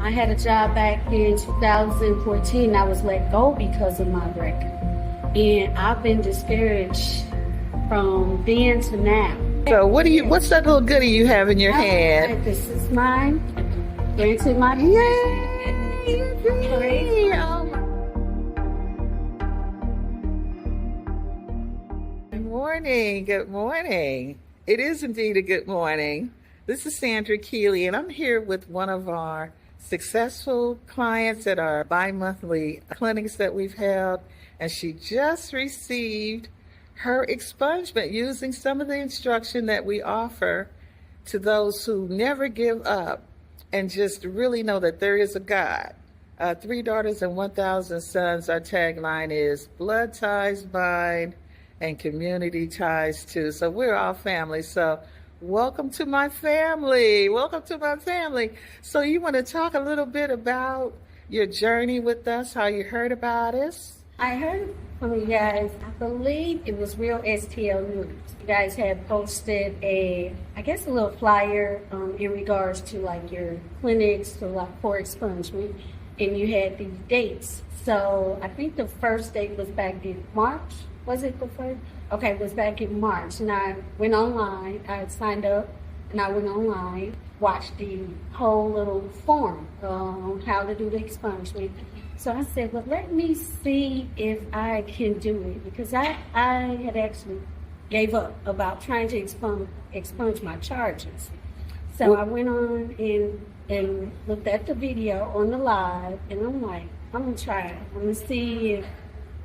I had a job back in 2014. I was let go because of my record. And I've been discouraged from then to now. So what's that little goodie you have in your hand? This is mine. Granted my Yay! Good morning. Good morning. It is indeed a good morning. This is Sandra Keely, and I'm here with one of our successful clients at our bi-monthly clinics that we've held, and she just received her expungement using some of the instruction that we offer to those who never give up and just really know that there is a God. 3 daughters and 1,000 sons. Our tagline is blood ties bind and community ties too. So we're all family. So welcome to my family. Welcome to my family. So you want to talk a little bit about your journey with us, how you heard about us? I heard from you guys, I believe it was Real STL News. You guys had posted a little flyer in regards to like your clinics for expungement, and you had the dates. So I think the first date was back in March. Was it the first? Okay, it was back in March, and I went online. I had signed up, and I went online, watched the whole little form on how to do the expungement. So I said, well, let me see if I can do it, because I had actually gave up about trying to expunge my charges. So I went on and looked at the video on the live, and I'm like, I'm gonna try it. I'm gonna see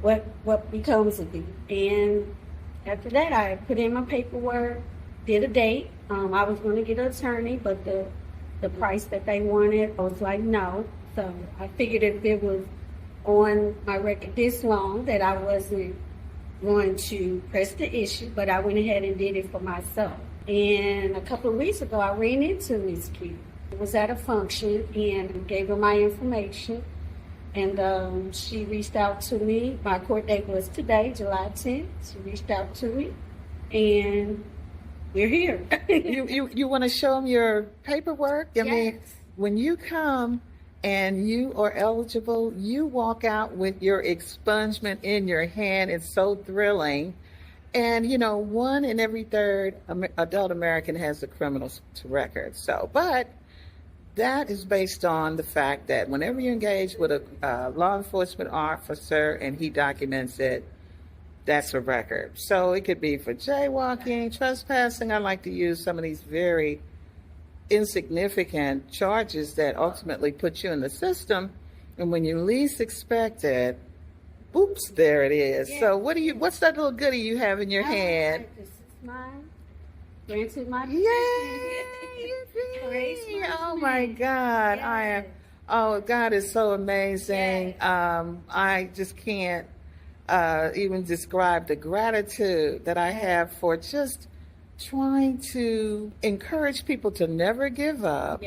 what becomes of it. And after that, I put in my paperwork, did a date. I was going to get an attorney, but the price that they wanted, I was like, no. So I figured if it was on my record this long that I wasn't going to press the issue, but I went ahead and did it for myself. And a couple of weeks ago, I ran into Ms. Q. I was at a function and gave her my information. And she reached out to me. My court date was today, July 10th. She reached out to me, and we're here. You want to show them your paperwork? I mean, when you come and you are eligible, you walk out with your expungement in your hand. It's so thrilling. And, 1 in every 3 adult American has a criminal record. But that is based on the fact that whenever you engage with a law enforcement officer and he documents it, that's a record. So it could be for jaywalking, trespassing. I like to use some of these very insignificant charges that ultimately put you in the system. And when you least expect it, oops, there it is. Yeah. So what's that little goodie you have in your hand? This is mine. Granted my Yay! Oh my God. Yes. God is so amazing. Yes. I just can't even describe the gratitude that I have for just trying to encourage people to never give up,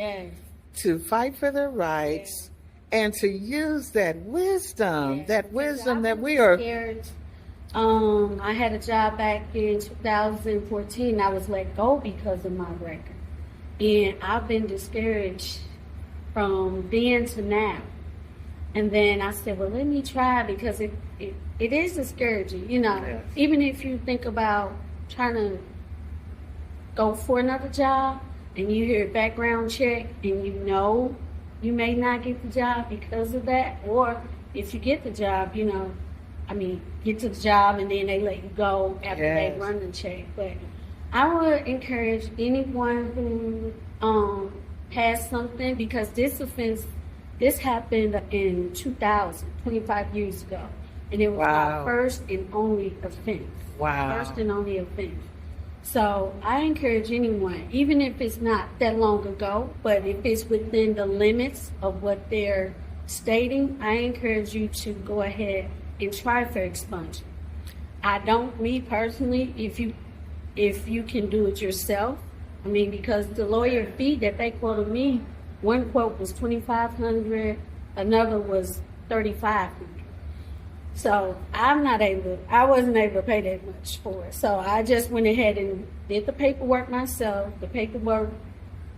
to fight for their rights, and to use that wisdom, that we are scared. I had a job back in 2014. I was let go because of my record. And I've been discouraged from then to now. And then I said, well, let me try, because it is discouraging, Yes. Even if you think about trying to go for another job and you hear a background check and you may not get the job because of that. Or if you get the job, get to the job and then they let you go after they run the check. But I would encourage anyone who has something, because this happened in 2000, 25 years ago. And it was my first and only offense. Wow. First and only offense. So I encourage anyone, even if it's not that long ago, but if it's within the limits of what they're stating, I encourage you to go ahead and try for expungement. Me personally, if you can do it yourself, because the lawyer fee that they quoted me, one quote was $2,500, another was $3,500. So I wasn't able to pay that much for it. So I just went ahead and did the paperwork myself. The paperwork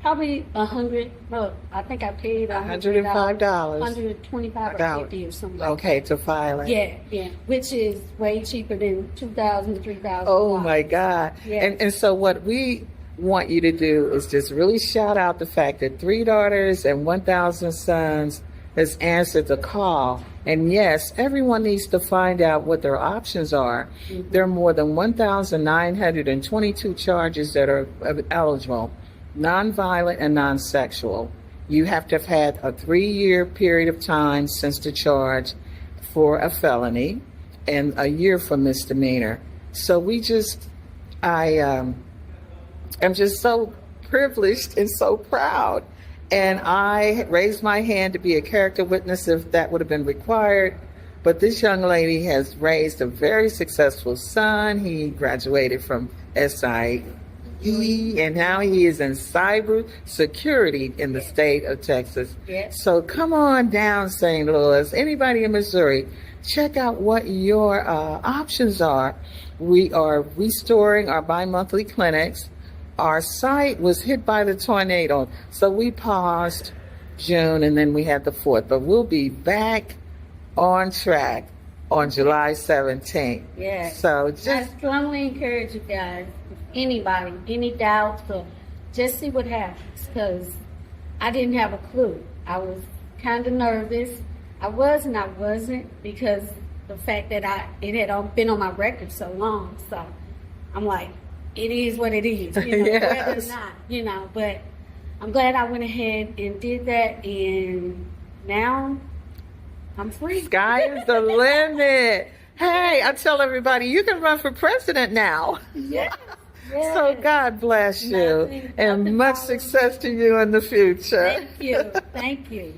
Probably $100. Well, I think I paid $105. $125 or 50 or something. Okay, to file it. Yeah, which is way cheaper than $2,000, $3,000. Oh my God. Yeah. And so what we want you to do is just really shout out the fact that 3 daughters and 1,000 sons has answered the call. And yes, everyone needs to find out what their options are. Mm-hmm. There are more than 1,922 charges that are eligible, nonviolent and non-sexual. You have to have had a 3-year period of time since the charge for a felony and a year for misdemeanor. So I'm just so privileged and so proud. And I raised my hand to be a character witness if that would have been required. But this young lady has raised a very successful son. He graduated from SIE, and now he is in cyber security in the state of Texas. Yes. So come on down, St. Louis. Anybody in Missouri, check out what your options are. We are restoring our bi-monthly clinics. Our site was hit by the tornado, so we paused June and then we had the 4th. But we'll be back on track on July 17th. Yeah. So I strongly encourage you guys, if anybody, any doubts, or just see what happens, because I didn't have a clue. I was kind of nervous. I was and I wasn't, because the fact that it had been on my record so long. So I'm like, it is what it is, Yes. whether or not, but I'm glad I went ahead and did that, and now I'm free. Sky is the limit. Hey, I tell everybody, you can run for president now. Yes. So God bless you, and Nothing much follows. success to you in the future. Thank you. Thank you.